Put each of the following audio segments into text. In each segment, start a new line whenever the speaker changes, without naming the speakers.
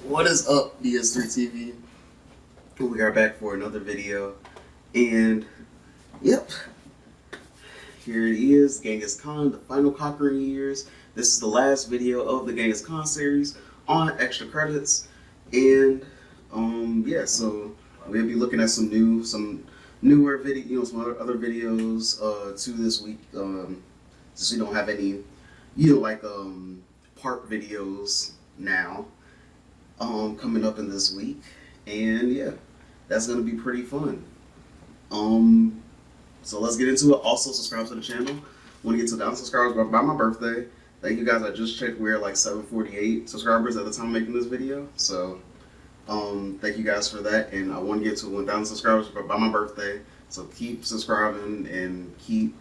What is up, DS3TV? We are back for another video, and yep, here it is, Genghis Khan, the final conquering years. This is the last video of the Genghis Khan series on extra credits, and yeah, so we'll be looking at some newer video, some other videos to this week, since we don't have any, part videos now. Coming up in this week, and yeah, that's gonna be pretty fun. So let's get into it. Also, subscribe to the channel. Want to get to 1,000 subscribers by my birthday. Thank you guys. I just checked. We're like 748 subscribers at the time of making this video. So, thank you guys for that. And I want to get to 1,000 subscribers by my birthday. So keep subscribing and keep,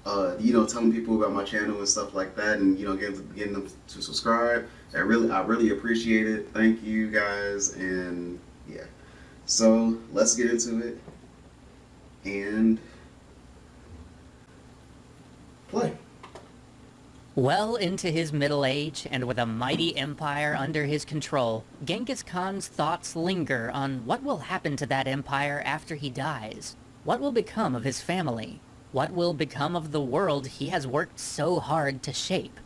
telling people about my channel and stuff like that, and getting them to subscribe. I really appreciate it. Thank you guys, and yeah. So let's get into it and play.
Well into his middle age, and with a mighty empire under his control, Genghis Khan's thoughts linger on what will happen to that empire after he dies. What will become of his family? What will become of the world he has worked so hard to shape?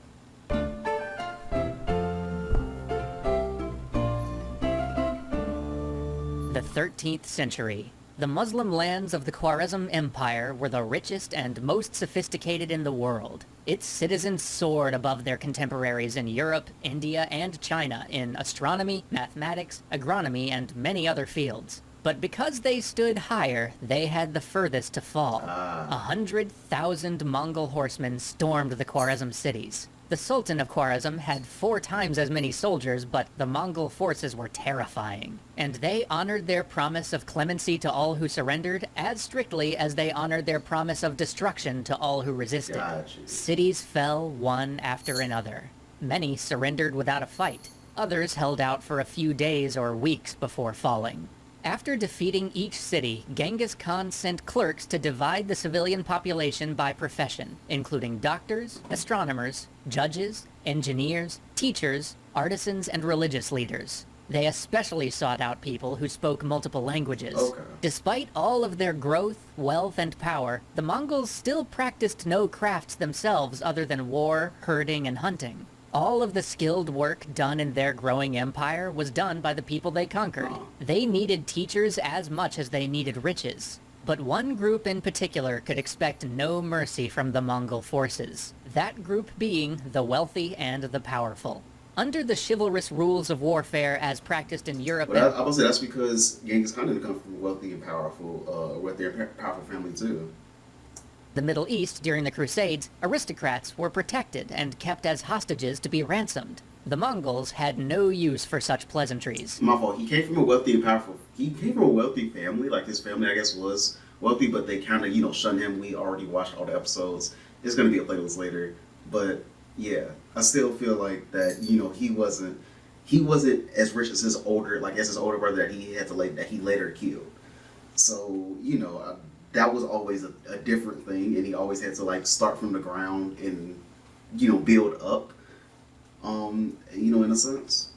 The 13th century. The Muslim lands of the Khwarezm Empire were the richest and most sophisticated in the world. Its citizens soared above their contemporaries in Europe, India, and China in astronomy, mathematics, agronomy, and many other fields. But because they stood higher, they had the furthest to fall. 100,000 Mongol horsemen stormed the Khwarezm cities. The Sultan of Khwarezm had 4 times as many soldiers, but the Mongol forces were terrifying. And they honored their promise of clemency to all who surrendered as strictly as they honored their promise of destruction to all who resisted.
Gotcha.
Cities fell one after another. Many surrendered without a fight. Others held out for a few days or weeks before falling. After defeating each city, Genghis Khan sent clerks to divide the civilian population by profession, including doctors, astronomers, judges, engineers, teachers, artisans, and religious leaders. They especially sought out people who spoke multiple languages.
Okay.
Despite all of their growth, wealth, and power, the Mongols still practiced no crafts themselves other than war, herding, and hunting. All of the skilled work done in their growing empire was done by the people they conquered. They needed teachers as much as they needed riches. But one group in particular could expect no mercy from the Mongol forces. That group being the wealthy and the powerful. Under the chivalrous rules of warfare as practiced in Europe...
But I would say that's because Genghis Khan didn't come from a wealthy and powerful, powerful family too.
The Middle East, during the Crusades, aristocrats were protected and kept as hostages to be ransomed. The Mongols had no use for such pleasantries.
My fault. He came from a wealthy and powerful. He came from a wealthy family. Like, his family, I guess, was wealthy, but they kind of, shunned him. We already watched all the episodes. There's gonna be a playlist later, but yeah, I still feel like that. He wasn't as rich as his older brother that he later killed. So that was always a different thing, and he always had to start from the ground and build up, in a sense.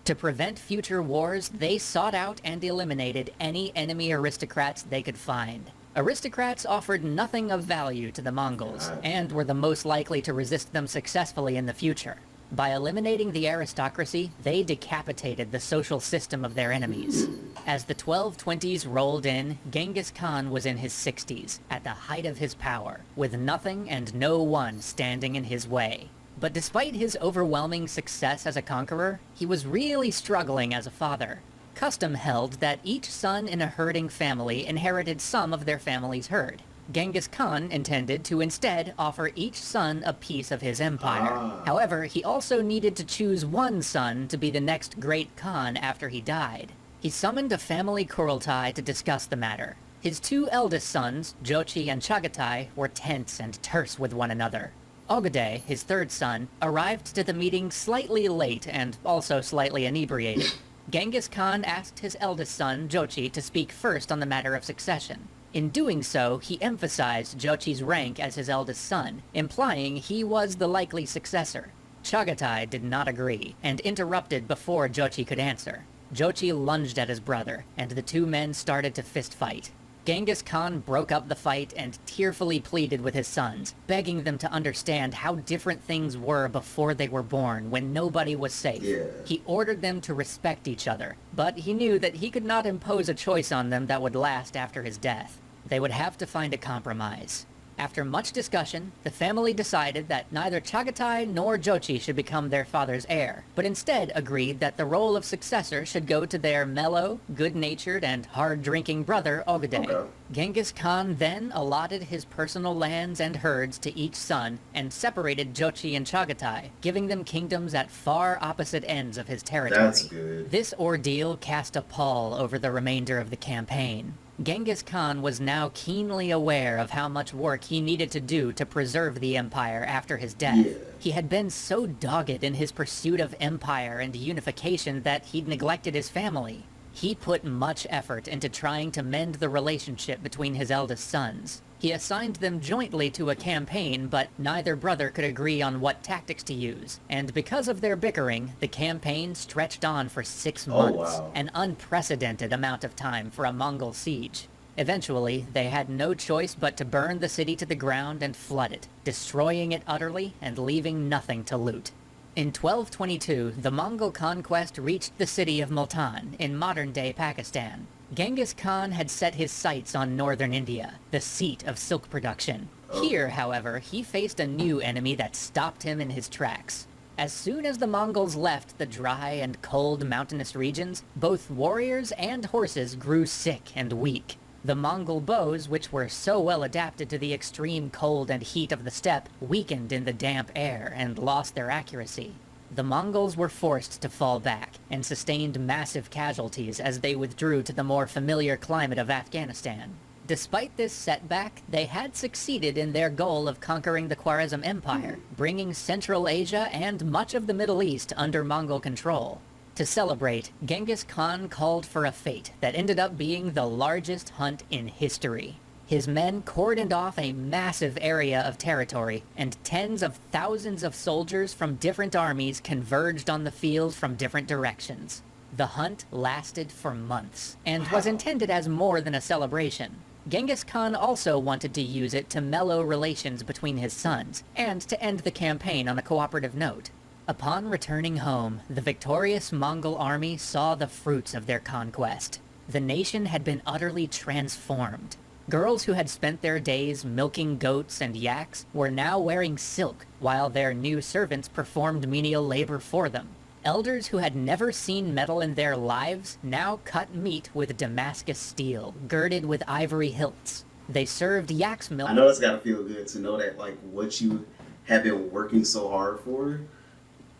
To prevent future wars, they sought out and eliminated any enemy aristocrats they could find. Aristocrats offered nothing of value to the Mongols, and were the most likely to resist them successfully in the future. By eliminating the aristocracy, they decapitated the social system of their enemies. As the 1220s rolled in, Genghis Khan was in his 60s, at the height of his power, with nothing and no one standing in his way. But despite his overwhelming success as a conqueror, he was really struggling as a father. Custom held that each son in a herding family inherited some of their family's herd. Genghis Khan intended to instead offer each son a piece of his empire. However, he also needed to choose one son to be the next great Khan after he died. He summoned a family Kurultai to discuss the matter. His 2 eldest sons, Jochi and Chagatai, were tense and terse with one another. Ogadai, his 3rd son, arrived to the meeting slightly late and also slightly inebriated. Genghis Khan asked his eldest son, Jochi, to speak first on the matter of succession. In doing so, he emphasized Jochi's rank as his eldest son, implying he was the likely successor. Chagatai did not agree, and interrupted before Jochi could answer. Jochi lunged at his brother, and the two men started to fist fight. Genghis Khan broke up the fight and tearfully pleaded with his sons, begging them to understand how different things were before they were born, when nobody was safe.
Yeah.
He ordered them to respect each other, but he knew that he could not impose a choice on them that would last after his death. They would have to find a compromise. After much discussion, the family decided that neither Chagatai nor Jochi should become their father's heir, but instead agreed that the role of successor should go to their mellow, good-natured, and hard-drinking brother Ogedei.
Okay.
Genghis Khan then allotted his personal lands and herds to each son and separated Jochi and Chagatai, giving them kingdoms at far opposite ends of his territory.
That's good.
This ordeal cast a pall over the remainder of the campaign. Genghis Khan was now keenly aware of how much work he needed to do to preserve the empire after his death.
Yeah.
He had been so dogged in his pursuit of empire and unification that he'd neglected his family. He put much effort into trying to mend the relationship between his eldest sons. He assigned them jointly to a campaign, but neither brother could agree on what tactics to use. And because of their bickering, the campaign stretched on for 6 months,
wow.
an unprecedented amount of time for a Mongol siege. Eventually, they had no choice but to burn the city to the ground and flood it, destroying it utterly and leaving nothing to loot. In 1222, the Mongol conquest reached the city of Multan in modern-day Pakistan. Genghis Khan had set his sights on northern India, the seat of silk production. Here, however, he faced a new enemy that stopped him in his tracks. As soon as the Mongols left the dry and cold mountainous regions, both warriors and horses grew sick and weak. The Mongol bows, which were so well adapted to the extreme cold and heat of the steppe, weakened in the damp air and lost their accuracy. The Mongols were forced to fall back, and sustained massive casualties as they withdrew to the more familiar climate of Afghanistan. Despite this setback, they had succeeded in their goal of conquering the Khwarezm Empire, bringing Central Asia and much of the Middle East under Mongol control. To celebrate, Genghis Khan called for a fete that ended up being the largest hunt in history. His men cordoned off a massive area of territory, and tens of thousands of soldiers from different armies converged on the field from different directions. The hunt lasted for months, and was intended as more than a celebration. Genghis Khan also wanted to use it to mellow relations between his sons, and to end the campaign on a cooperative note. Upon returning home, the victorious Mongol army saw the fruits of their conquest. The nation had been utterly transformed. Girls who had spent their days milking goats and yaks were now wearing silk, while their new servants performed menial labor for them. Elders who had never seen metal in their lives now cut meat with Damascus steel, girded with ivory hilts. They served yak's milk.
I know it's gotta feel good to know that like what you have been working so hard for,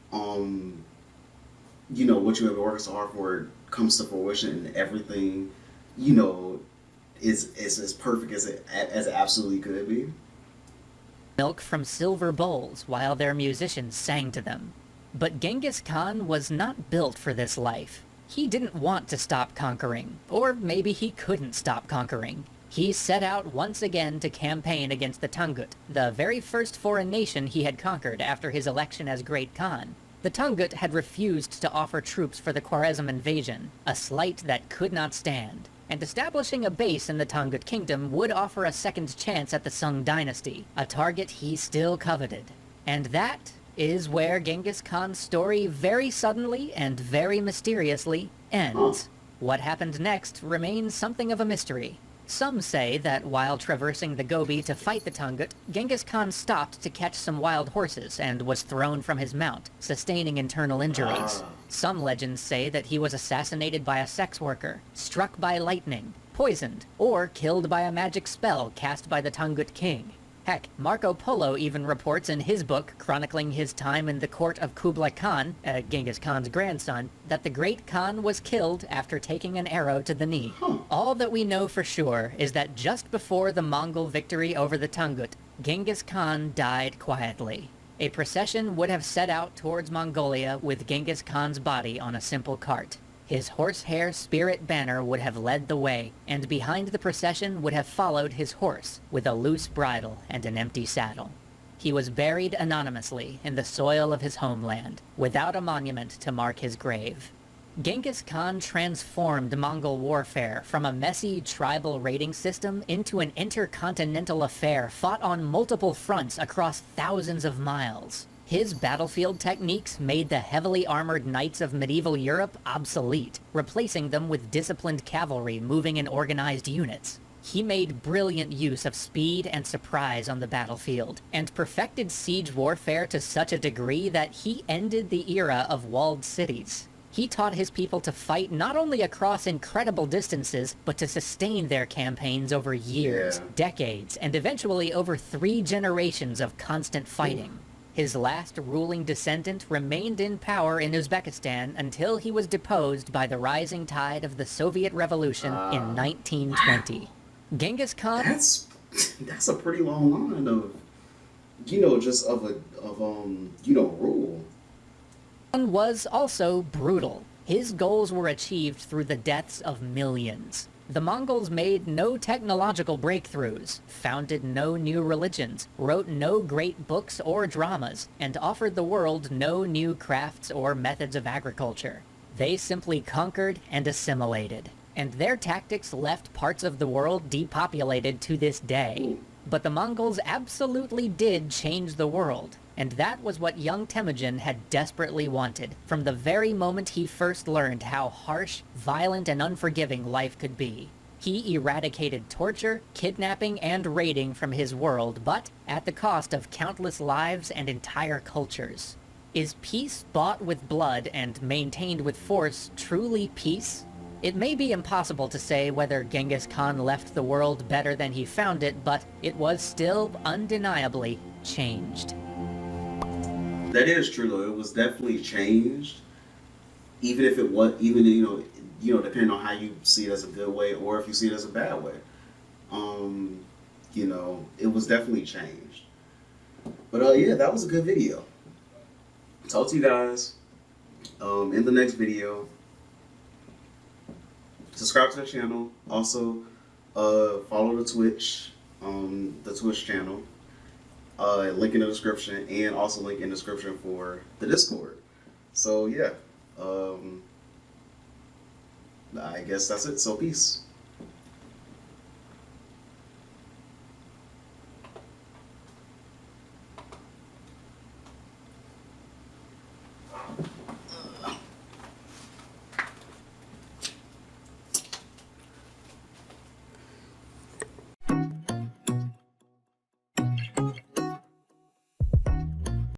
what you have been working so hard for comes to fruition, and everything, is as perfect as it absolutely could be.
Milk from silver bowls while their musicians sang to them. But Genghis Khan was not built for this life. He didn't want to stop conquering, or maybe he couldn't stop conquering. He set out once again to campaign against the Tungut, the very first foreign nation he had conquered after his election as Great Khan. The Tungut had refused to offer troops for the Khwarezm invasion, a slight that could not stand. And establishing a base in the Tungut kingdom would offer a second chance at the Sung dynasty, a target he still coveted. And that is where Genghis Khan's story very suddenly and very mysteriously ends. What happened next remains something of a mystery. Some say that while traversing the Gobi to fight the Tungut, Genghis Khan stopped to catch some wild horses and was thrown from his mount, sustaining internal injuries. Some legends say that he was assassinated by a sex worker, struck by lightning, poisoned, or killed by a magic spell cast by the Tungut king. Heck, Marco Polo even reports in his book, chronicling his time in the court of Kublai Khan, Genghis Khan's grandson, that the Great Khan was killed after taking an arrow to the knee. All that we know for sure is that just before the Mongol victory over the Tungut, Genghis Khan died quietly. A procession would have set out towards Mongolia with Genghis Khan's body on a simple cart. His horsehair spirit banner would have led the way, and behind the procession would have followed his horse, with a loose bridle and an empty saddle. he was buried anonymously in the soil of his homeland, without a monument to mark his grave. Genghis Khan transformed Mongol warfare from a messy tribal raiding system into an intercontinental affair fought on multiple fronts across thousands of miles. His battlefield techniques made the heavily armored knights of medieval Europe obsolete, replacing them with disciplined cavalry moving in organized units. He made brilliant use of speed and surprise on the battlefield, and perfected siege warfare to such a degree that he ended the era of walled cities. He taught his people to fight not only across incredible distances, but to sustain their campaigns over years, decades, and eventually over 3 generations of constant fighting. His last ruling descendant remained in power in Uzbekistan until he was deposed by the rising tide of the Soviet Revolution in 1920. Wow. Genghis Khan...
That's a pretty long line of, just rule.
Was also brutal. His goals were achieved through the deaths of millions. The Mongols made no technological breakthroughs, founded no new religions, wrote no great books or dramas, and offered the world no new crafts or methods of agriculture. They simply conquered and assimilated, and their tactics left parts of the world depopulated to this day. But the Mongols absolutely did change the world, and that was what young Temujin had desperately wanted, from the very moment he first learned how harsh, violent, and unforgiving life could be. He eradicated torture, kidnapping, and raiding from his world, but at the cost of countless lives and entire cultures. Is peace bought with blood and maintained with force truly peace? It may be impossible to say whether Genghis Khan left the world better than he found it, but it was still undeniably changed.
That is true, though. It was definitely changed, even if it was, depending on how you see it as a good way or if you see it as a bad way. It was definitely changed. But yeah, that was a good video. Talk to you guys in the next video. Subscribe to the channel. Also, follow the Twitch channel. Link in the description, and also link in the description for the Discord. So yeah, I guess that's it. So peace.